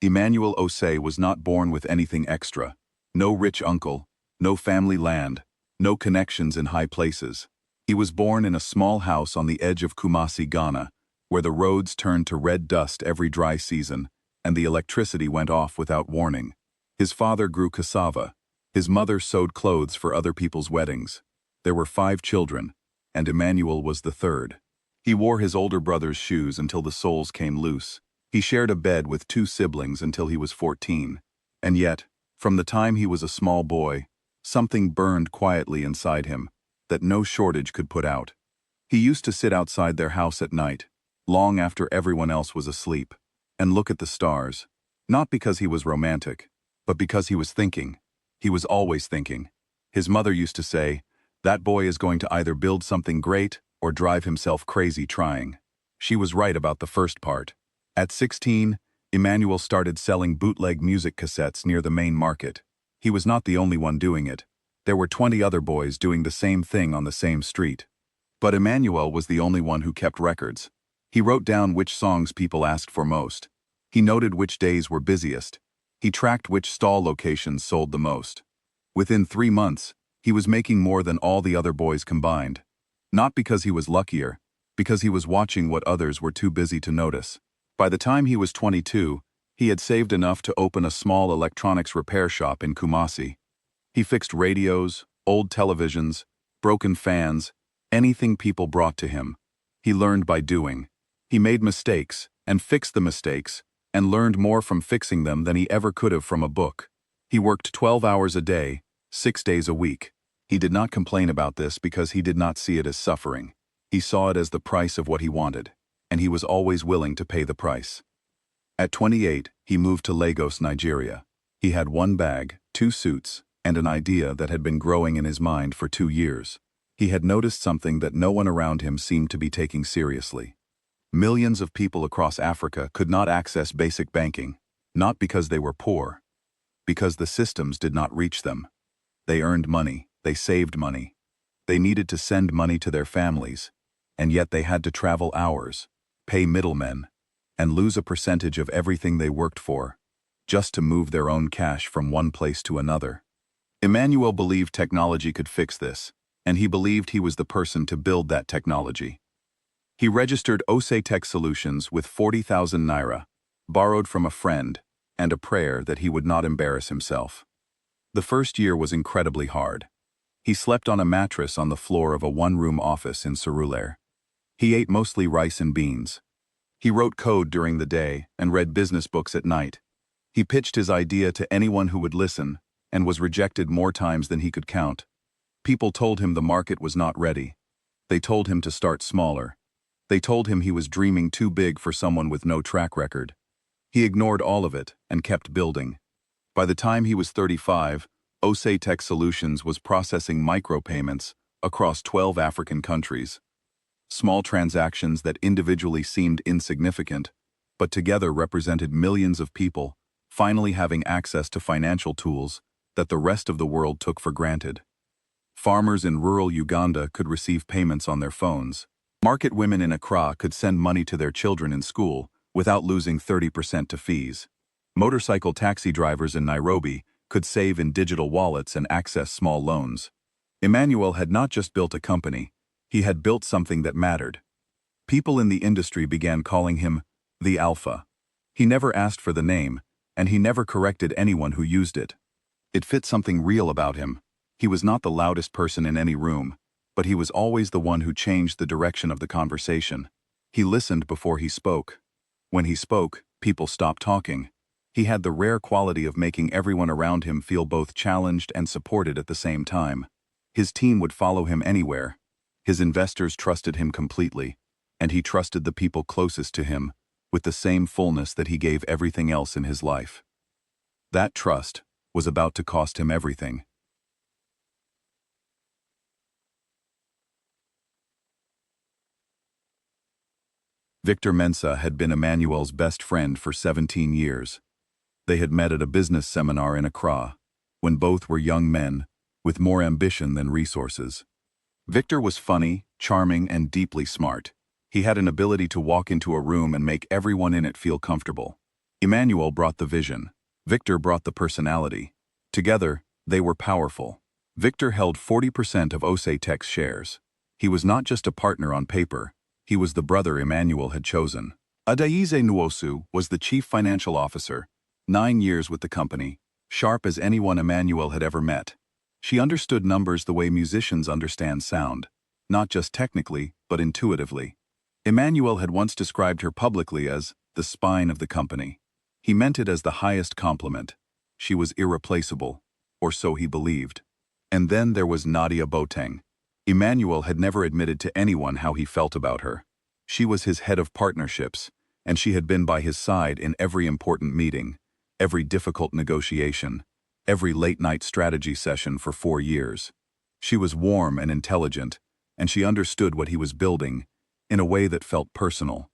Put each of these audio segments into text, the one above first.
Emmanuel Osei was not born with anything extra. No rich uncle, no family land, no connections in high places. He was born in a small house on the edge of Kumasi, Ghana, where the roads turned to red dust every dry season, and the electricity went off without warning. His father grew cassava. His mother sewed clothes for other people's weddings. There were 5 children, and Emmanuel was the third. He wore his older brother's shoes until the soles came loose. He shared a bed with 2 siblings until he was 14. And yet, from the time he was a small boy, something burned quietly inside him that no shortage could put out. He used to sit outside their house at night, long after everyone else was asleep, and look at the stars, not because he was romantic, but because he was thinking. He was always thinking. His mother used to say, "That boy is going to either build something great or drive himself crazy trying." She was right about the first part. At 16, Emmanuel started selling bootleg music cassettes near the main market. He was not the only one doing it. There were 20 other boys doing the same thing on the same street. But Emmanuel was the only one who kept records. He wrote down which songs people asked for most. He noted which days were busiest. He tracked which stall locations sold the most. Within 3 months, he was making more than all the other boys combined. Not because he was luckier, because he was watching what others were too busy to notice. By the time he was 22, he had saved enough to open a small electronics repair shop in Kumasi. He fixed radios, old televisions, broken fans, anything people brought to him. He learned by doing. He made mistakes, and fixed the mistakes, and learned more from fixing them than he ever could have from a book. He worked 12 hours a day, 6 days a week. He did not complain about this because he did not see it as suffering. He saw it as the price of what he wanted, and he was always willing to pay the price. At 28, he moved to Lagos, Nigeria. He had 1 bag, 2 suits, and an idea that had been growing in his mind for 2 years. He had noticed something that no one around him seemed to be taking seriously. Millions of people across Africa could not access basic banking, not because they were poor, because the systems did not reach them. They earned money, they saved money. They needed to send money to their families, and yet they had to travel hours, pay middlemen, and lose a percentage of everything they worked for, just to move their own cash from one place to another. Emmanuel believed technology could fix this, and he believed he was the person to build that technology. He registered Osei Tech Solutions with 40,000 naira, borrowed from a friend, and a prayer that he would not embarrass himself. The first year was incredibly hard. He slept on a mattress on the floor of a 1-room office in Surulere. He ate mostly rice and beans. He wrote code during the day and read business books at night. He pitched his idea to anyone who would listen, and was rejected more times than he could count. People told him the market was not ready. They told him to start smaller. They told him he was dreaming too big for someone with no track record. He ignored all of it and kept building. By the time he was 35, Osei Tech Solutions was processing micropayments across 12 African countries. Small transactions that individually seemed insignificant, but together represented millions of people, finally having access to financial tools that the rest of the world took for granted. Farmers in rural Uganda could receive payments on their phones. Market women in Accra could send money to their children in school without losing 30% to fees. Motorcycle taxi drivers in Nairobi could save in digital wallets and access small loans. Emmanuel had not just built a company, he had built something that mattered. People in the industry began calling him the Alpha. He never asked for the name, and he never corrected anyone who used it. It fit something real about him. He was not the loudest person in any room, but he was always the one who changed the direction of the conversation. He listened before he spoke. When he spoke, people stopped talking. He had the rare quality of making everyone around him feel both challenged and supported at the same time. His team would follow him anywhere. His investors trusted him completely, and he trusted the people closest to him with the same fullness that he gave everything else in his life. That trust was about to cost him everything. Victor Mensah had been Emmanuel's best friend for 17 years. They had met at a business seminar in Accra, when both were young men, with more ambition than resources. Victor was funny, charming, and deeply smart. He had an ability to walk into a room and make everyone in it feel comfortable. Emmanuel brought the vision. Victor brought the personality. Together, they were powerful. Victor held 40% of OSE Tech's shares. He was not just a partner on paper, he was the brother Emmanuel had chosen. Adaize Nwosu was the chief financial officer, 9 years with the company, sharp as anyone Emmanuel had ever met. She understood numbers the way musicians understand sound, not just technically, but intuitively. Emmanuel had once described her publicly as the spine of the company. He meant it as the highest compliment. She was irreplaceable, or so he believed. And then there was Nadia Boateng. Emmanuel had never admitted to anyone how he felt about her. She was his head of partnerships, and she had been by his side in every important meeting, every difficult negotiation, every late-night strategy session for 4 years. She was warm and intelligent, and she understood what he was building in a way that felt personal.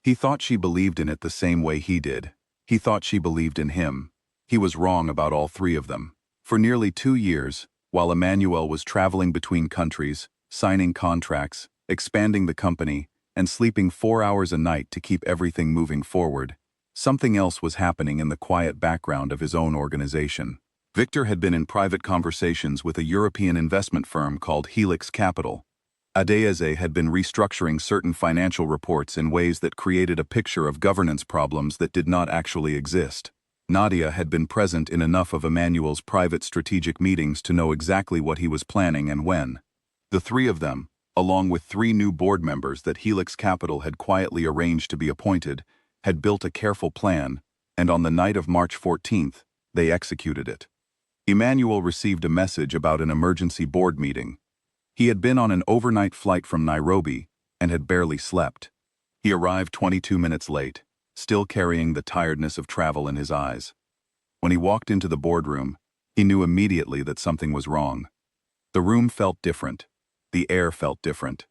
He thought she believed in it the same way he did. He thought she believed in him. He was wrong about all 3 of them. For nearly 2 years, while Emmanuel was traveling between countries, signing contracts, expanding the company, and sleeping 4 hours a night to keep everything moving forward, something else was happening in the quiet background of his own organization. Victor had been in private conversations with a European investment firm called Helix Capital. Adaize had been restructuring certain financial reports in ways that created a picture of governance problems that did not actually exist. Nadia had been present in enough of Emmanuel's private strategic meetings to know exactly what he was planning and when. The 3 of them, along with 3 new board members that Helix Capital had quietly arranged to be appointed, had built a careful plan, and on the night of March 14th, they executed it. Emmanuel received a message about an emergency board meeting. He had been on an overnight flight from Nairobi and had barely slept. He arrived 22 minutes late, still carrying the tiredness of travel in his eyes. When he walked into the boardroom, he knew immediately that something was wrong. The room felt different. The air felt different.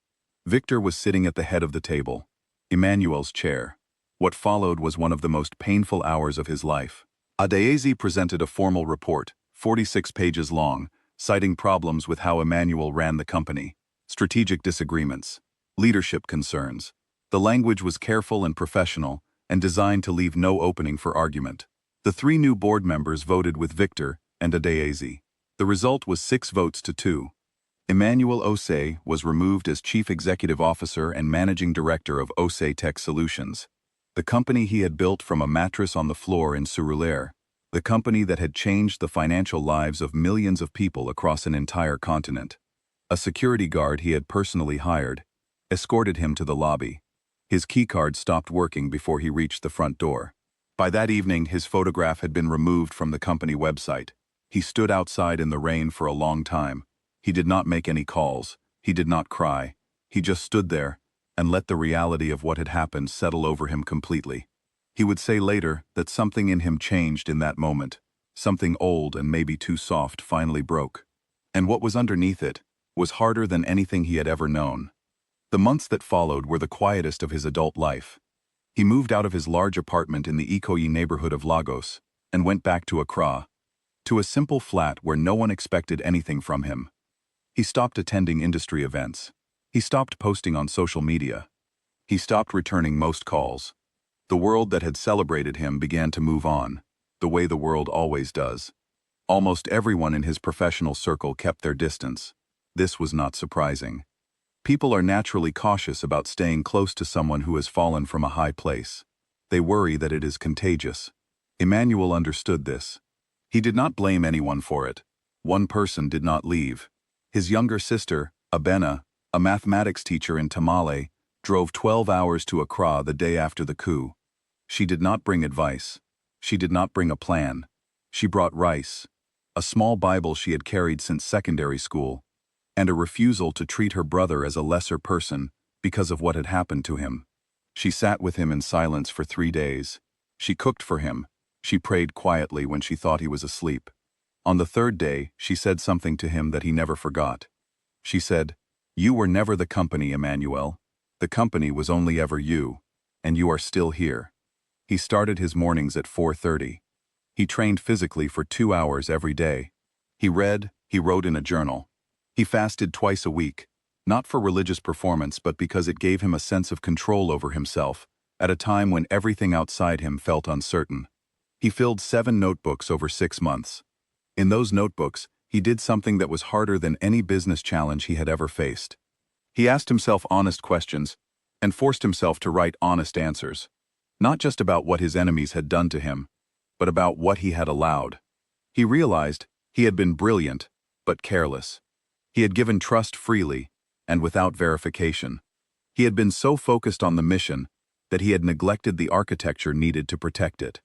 Victor was sitting at the head of the table, Emmanuel's chair. What followed was one of the most painful hours of his life. Adaize presented a formal report, 46 pages long, citing problems with how Emmanuel ran the company, strategic disagreements, leadership concerns. The language was careful and professional, and designed to leave no opening for argument. The 3 new board members voted with Victor and Adaize. The result was 6 votes to 2. Emmanuel Osei was removed as Chief Executive Officer and Managing Director of Osei Tech Solutions, the company he had built from a mattress on the floor in Surulere, the company that had changed the financial lives of millions of people across an entire continent. A security guard he had personally hired escorted him to the lobby. His keycard stopped working before he reached the front door. By that evening, his photograph had been removed from the company website. He stood outside in the rain for a long time. He did not make any calls. He did not cry. He just stood there and let the reality of what had happened settle over him completely. He would say later that something in him changed in that moment. Something old and maybe too soft finally broke. And what was underneath it was harder than anything he had ever known. The months that followed were the quietest of his adult life. He moved out of his large apartment in the Ikoyi neighborhood of Lagos and went back to Accra, to a simple flat where no one expected anything from him. He stopped attending industry events. He stopped posting on social media. He stopped returning most calls. The world that had celebrated him began to move on, the way the world always does. Almost everyone in his professional circle kept their distance. This was not surprising. People are naturally cautious about staying close to someone who has fallen from a high place. They worry that it is contagious. Emmanuel understood this. He did not blame anyone for it. One person did not leave. His younger sister, Abena, a mathematics teacher in Tamale, drove 12 hours to Accra the day after the coup. She did not bring advice. She did not bring a plan. She brought rice, a small Bible she had carried since secondary school, and a refusal to treat her brother as a lesser person because of what had happened to him. She sat with him in silence for 3 days. She cooked for him. She prayed quietly when she thought he was asleep. On the 3rd day, she said something to him that he never forgot. She said, "You were never the company, Emmanuel. The company was only ever you, and you are still here." He started his mornings at 4:30. He trained physically for 2 hours every day. He read, he wrote in a journal. He fasted twice a week, not for religious performance but because it gave him a sense of control over himself, at a time when everything outside him felt uncertain. He filled 7 notebooks over 6 months. In those notebooks, he did something that was harder than any business challenge he had ever faced. He asked himself honest questions and forced himself to write honest answers, not just about what his enemies had done to him, but about what he had allowed. He realized he had been brilliant, but careless. He had given trust freely and without verification. He had been so focused on the mission that he had neglected the architecture needed to protect it.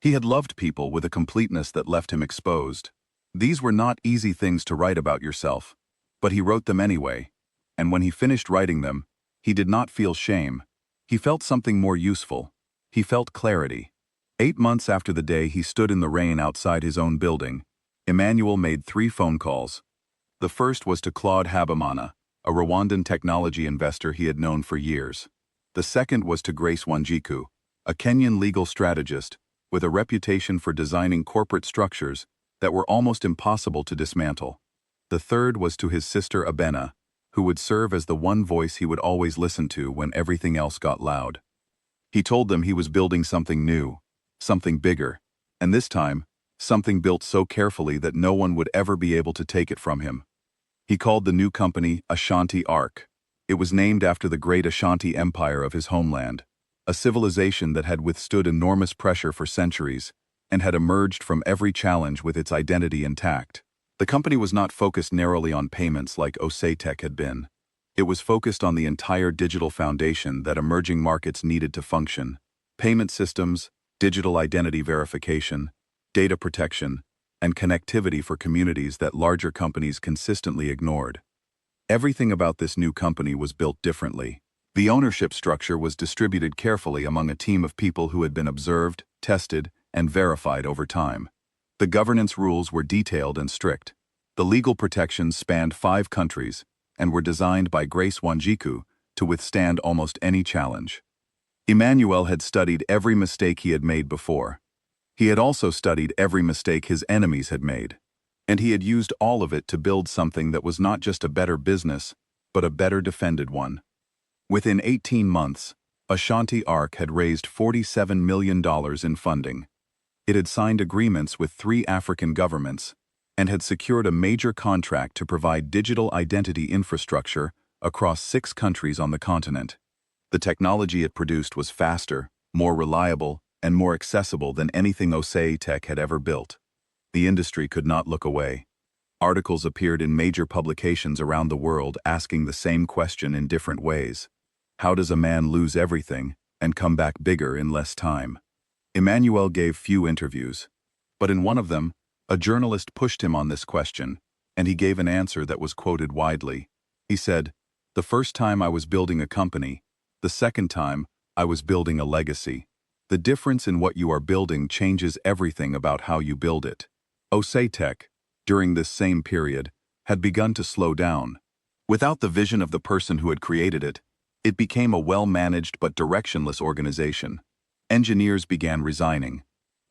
He had loved people with a completeness that left him exposed. These were not easy things to write about yourself, but he wrote them anyway, and when he finished writing them, he did not feel shame. He felt something more useful. He felt clarity. 8 months after the day he stood in the rain outside his own building, Emmanuel made 3 phone calls. The first was to Claude Habimana, a Rwandan technology investor he had known for years. The second was to Grace Wanjiku, a Kenyan legal strategist with a reputation for designing corporate structures that were almost impossible to dismantle. The third was to his sister Abena, who would serve as the one voice he would always listen to when everything else got loud. He told them he was building something new, something bigger, and this time, something built so carefully that no one would ever be able to take it from him. He called the new company Ashanti Ark. It was named after the great Ashanti Empire of his homeland, a civilization that had withstood enormous pressure for centuries and had emerged from every challenge with its identity intact. The company was not focused narrowly on payments like Osei-Tech had been. It was focused on the entire digital foundation that emerging markets needed to function: payment systems, digital identity verification, data protection, and connectivity for communities that larger companies consistently ignored. Everything about this new company was built differently. The ownership structure was distributed carefully among a team of people who had been observed, tested, and verified over time. The governance rules were detailed and strict. The legal protections spanned 5 countries and were designed by Grace Wanjiku to withstand almost any challenge. Emmanuel had studied every mistake he had made before. He had also studied every mistake his enemies had made, and he had used all of it to build something that was not just a better business, but a better defended one. Within 18 months, Ashanti Ark had raised $47 million in funding. It had signed agreements with 3 African governments and had secured a major contract to provide digital identity infrastructure across 6 countries on the continent. The technology it produced was faster, more reliable, and more accessible than anything Osei-Tech had ever built. The industry could not look away. Articles appeared in major publications around the world asking the same question in different ways. How does a man lose everything and come back bigger in less time? Emmanuel gave few interviews, but in one of them, a journalist pushed him on this question, and he gave an answer that was quoted widely. He said, "The first time I was building a company, the second time I was building a legacy. The difference in what you are building changes everything about how you build it." Osei-Tech, during this same period, had begun to slow down. Without the vision of the person who had created it, it became a well-managed but directionless organization. Engineers began resigning.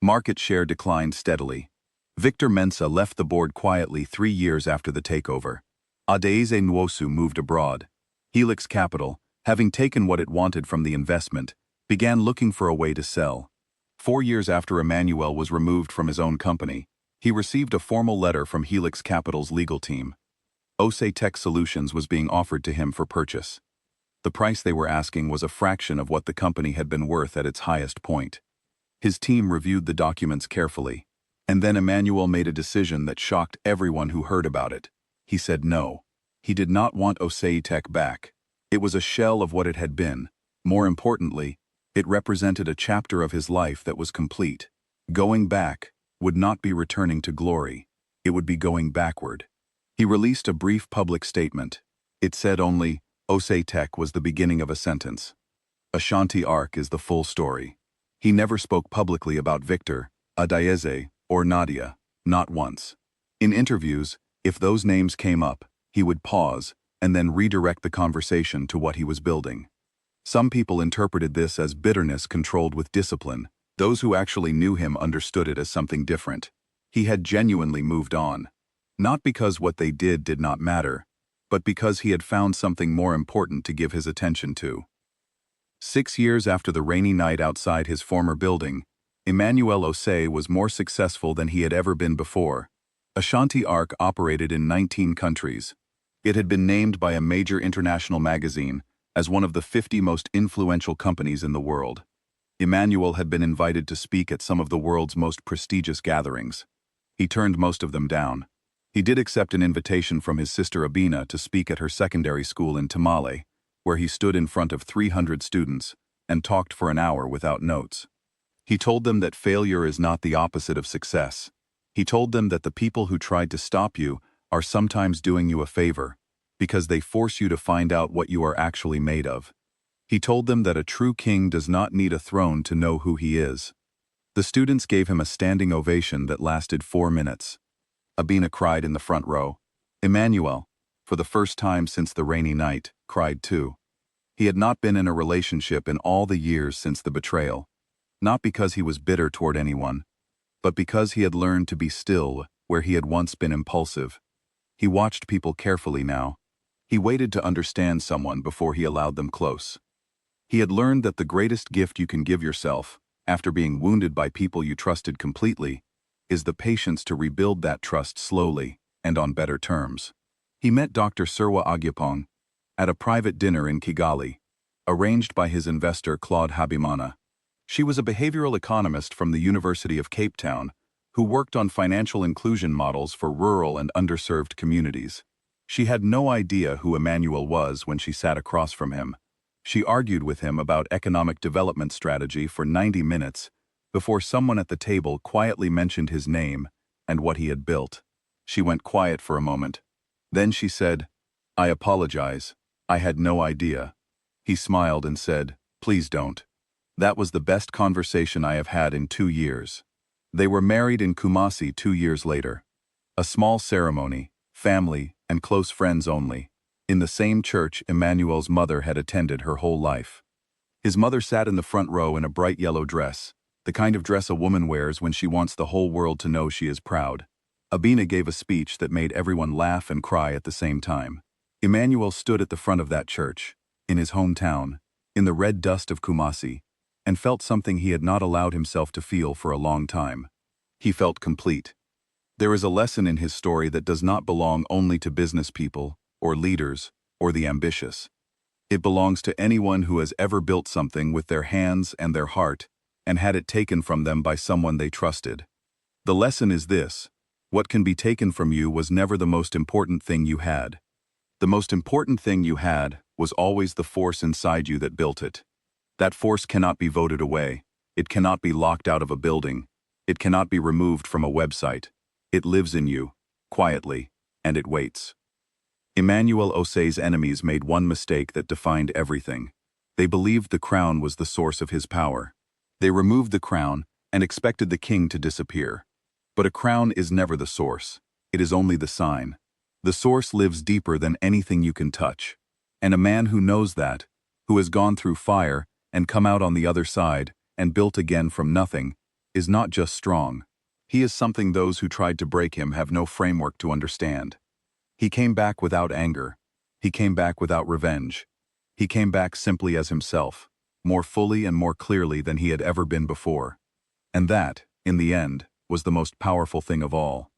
Market share declined steadily. Victor Mensah left the board quietly 3 years after the takeover. Adeze Nwosu moved abroad. Helix Capital, having taken what it wanted from the investment, began looking for a way to sell. 4 years after Emmanuel was removed from his own company, he received a formal letter from Helix Capital's legal team. Osei-Tech Solutions was being offered to him for purchase. The price they were asking was a fraction of what the company had been worth at its highest point. His team reviewed the documents carefully, and then Emmanuel made a decision that shocked everyone who heard about it. He said no. He did not want Osei-Tech back. It was a shell of what it had been. More importantly, it represented a chapter of his life that was complete. Going back would not be returning to glory. It would be going backward. He released a brief public statement. It said only, Osei-Tech was the beginning of a sentence. Ashanti Ark is the full story. He never spoke publicly about Victor, Adeze, or Nadia, not once. In interviews, if those names came up, he would pause and then redirect the conversation to what he was building. Some people interpreted this as bitterness controlled with discipline. Those who actually knew him understood it as something different. He had genuinely moved on. Not because what they did not matter, but because he had found something more important to give his attention to. 6 years after the rainy night outside his former building, Emmanuel Osei was more successful than he had ever been before. Ashanti Arc operated in 19 countries. It had been named by a major international magazine as one of the 50 most influential companies in the world. Emmanuel had been invited to speak at some of the world's most prestigious gatherings. He turned most of them down. He did accept an invitation from his sister Abina to speak at her secondary school in Tamale, where he stood in front of 300 students and talked for an hour without notes. He told them that failure is not the opposite of success. He told them that the people who tried to stop you are sometimes doing you a favor, because they force you to find out what you are actually made of. He told them that a true king does not need a throne to know who he is. The students gave him a standing ovation that lasted 4 minutes. Abina cried in the front row. Emmanuel, for the first time since the rainy night, cried too. He had not been in a relationship in all the years since the betrayal, not because he was bitter toward anyone, but because he had learned to be still where he had once been impulsive. He watched people carefully now. He waited to understand someone before he allowed them close. He had learned that the greatest gift you can give yourself, after being wounded by people you trusted completely, is the patience to rebuild that trust slowly and on better terms. He met Dr. Serwa Agyapong at a private dinner in Kigali, arranged by his investor Claude Habimana. She was a behavioral economist from the University of Cape Town who worked on financial inclusion models for rural and underserved communities. She had no idea who Emmanuel was when she sat across from him. She argued with him about economic development strategy for 90 minutes before someone at the table quietly mentioned his name and what he had built. She went quiet for a moment. Then she said, "I apologize. I had no idea." He smiled and said, "Please don't." That was the best conversation I have had in 2 years. They were married in Kumasi 2 years later. A small ceremony, family, and close friends only, in the same church Emmanuel's mother had attended her whole life. His mother sat in the front row in a bright yellow dress, the kind of dress a woman wears when she wants the whole world to know she is proud. Abina gave a speech that made everyone laugh and cry at the same time. Emmanuel stood at the front of that church, in his hometown, in the red dust of Kumasi, and felt something he had not allowed himself to feel for a long time. He felt complete. There is a lesson in his story that does not belong only to business people, or leaders, or the ambitious. It belongs to anyone who has ever built something with their hands and their heart, and had it taken from them by someone they trusted. The lesson is this: what can be taken from you was never the most important thing you had. The most important thing you had was always the force inside you that built it. That force cannot be voted away. It cannot be locked out of a building. It cannot be removed from a website. It lives in you, quietly, and it waits. Emmanuel Osei's enemies made one mistake that defined everything. They believed the crown was the source of his power. They removed the crown and expected the king to disappear. But a crown is never the source. It is only the sign. The source lives deeper than anything you can touch. And a man who knows that, who has gone through fire and come out on the other side and built again from nothing, is not just strong. He is something those who tried to break him have no framework to understand. He came back without anger. He came back without revenge. He came back simply as himself, more fully and more clearly than he had ever been before. And that, in the end, was the most powerful thing of all.